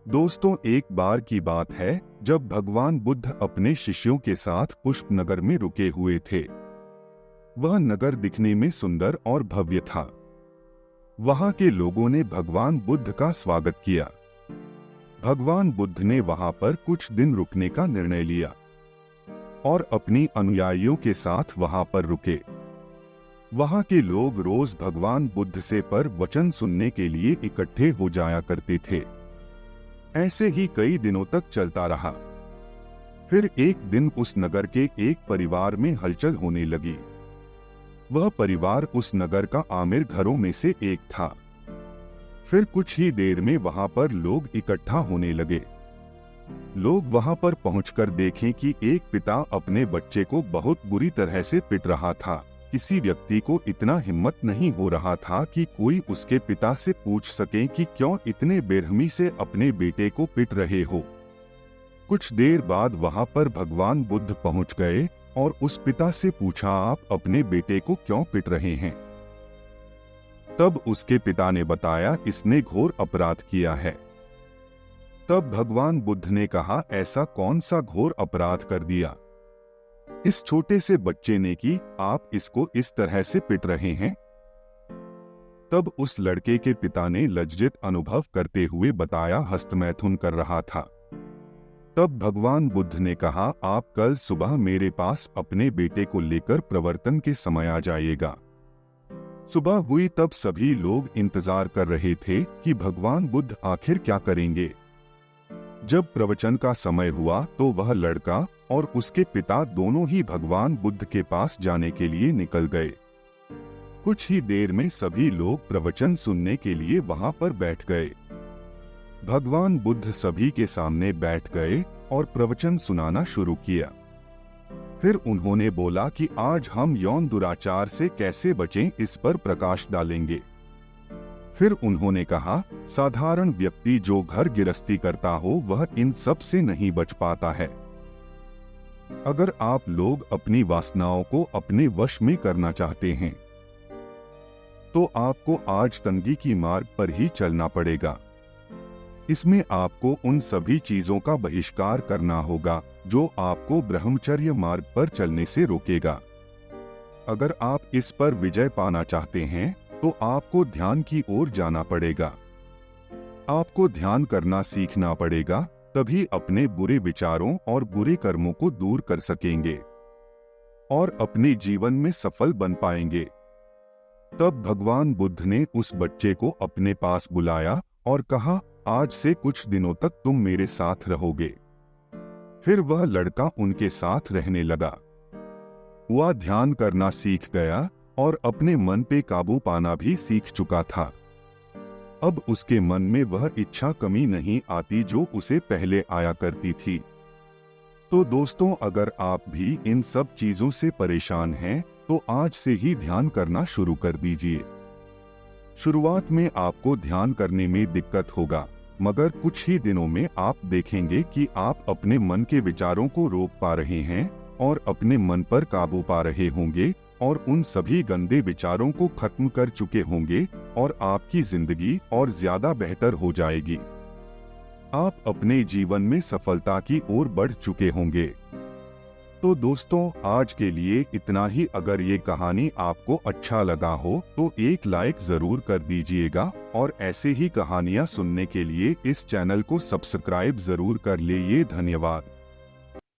दोस्तों, एक बार की बात है जब भगवान बुद्ध अपने शिष्यों के साथ पुष्पनगर में रुके हुए थे। वह नगर दिखने में सुंदर और भव्य था। वहां के लोगों ने भगवान बुद्ध का स्वागत किया। भगवान बुद्ध ने वहां पर कुछ दिन रुकने का निर्णय लिया और अपनी अनुयायियों के साथ वहां पर रुके। वहां के लोग रोज भगवान बुद्ध से पर वचन सुनने के लिए इकट्ठे हो जाया करते थे। ऐसे ही कई दिनों तक चलता रहा। फिर एक दिन उस नगर के एक परिवार में हलचल होने लगी। वह परिवार उस नगर का आमिर घरों में से एक था। फिर कुछ ही देर में वहां पर लोग इकट्ठा होने लगे। लोग वहां पर पहुंचकर देखें कि एक पिता अपने बच्चे को बहुत बुरी तरह से पिट रहा था। किसी व्यक्ति को इतना हिम्मत नहीं हो रहा था कि कोई उसके पिता से पूछ सके कि क्यों इतने बेरहमी से अपने बेटे को पिट रहे हो। कुछ देर बाद वहां पर भगवान बुद्ध पहुंच गए और उस पिता से पूछा, आप अपने बेटे को क्यों पिट रहे हैं? तब उसके पिता ने बताया, इसने घोर अपराध किया है। तब भगवान बुद्ध ने कहा, ऐसा कौन सा घोर अपराध कर दिया इस छोटे से बच्चे ने कि आप इसको इस तरह से पिट रहे हैं? तब उस लड़के के पिता ने लज्जित अनुभव करते हुए बताया, हस्तमैथुन कर रहा था। तब भगवान बुद्ध ने कहा, आप कल सुबह मेरे पास अपने बेटे को लेकर प्रवर्तन के समय आ जाइएगा। सुबह हुई तब सभी लोग इंतजार कर रहे थे कि भगवान बुद्ध आखिर क्या करेंगे। जब प्रवचन का समय हुआ तो वह लड़का और उसके पिता दोनों ही भगवान बुद्ध के पास जाने के लिए निकल गए। कुछ ही देर में सभी लोग प्रवचन सुनने के लिए वहां पर बैठ गए। भगवान बुद्ध सभी के सामने बैठ गए और प्रवचन सुनाना शुरू किया। फिर उन्होंने बोला कि आज हम यौन दुराचार से कैसे बचें, इस पर प्रकाश डालेंगे। फिर उन्होंने कहा, साधारण व्यक्ति जो घर गृहस्थी करता हो वह इन सब से नहीं बच पाता है। अगर आप लोग अपनी वासनाओं को अपने वश में करना चाहते हैं तो आपको आज तंगी की मार्ग पर ही चलना पड़ेगा। इसमें आपको उन सभी चीजों का बहिष्कार करना होगा जो आपको ब्रह्मचर्य मार्ग पर चलने से रोकेगा। अगर आप इस पर विजय पाना चाहते हैं तो आपको ध्यान की ओर जाना पड़ेगा। आपको ध्यान करना सीखना पड़ेगा, तभी अपने बुरे विचारों और बुरे कर्मों को दूर कर सकेंगे और अपने जीवन में सफल बन पाएंगे। तब भगवान बुद्ध ने उस बच्चे को अपने पास बुलाया और कहा, आज से कुछ दिनों तक तुम मेरे साथ रहोगे। फिर वह लड़का उनके साथ रहने लगा। वह ध्यान करना सीख गया और अपने मन पे काबू पाना भी सीख चुका था। अब उसके मन में वह इच्छा कमी नहीं आती जो उसे पहले आया करती थी। तो दोस्तों, अगर आप भी इन सब चीजों से परेशान हैं तो आज से ही ध्यान करना शुरू कर दीजिए। शुरुआत में आपको ध्यान करने में दिक्कत होगा, मगर कुछ ही दिनों में आप देखेंगे कि आप अपने मन के विचारों को रोक पा रहे हैं और अपने मन पर काबू पा रहे होंगे और उन सभी गंदे विचारों को खत्म कर चुके होंगे और आपकी जिंदगी और ज्यादा बेहतर हो जाएगी। आप अपने जीवन में सफलता की ओर बढ़ चुके होंगे। तो दोस्तों, आज के लिए इतना ही। अगर ये कहानी आपको अच्छा लगा हो तो एक लाइक जरूर कर दीजिएगा और ऐसे ही कहानियां सुनने के लिए इस चैनल को सब्सक्राइब जरूर कर लीजिए। धन्यवाद।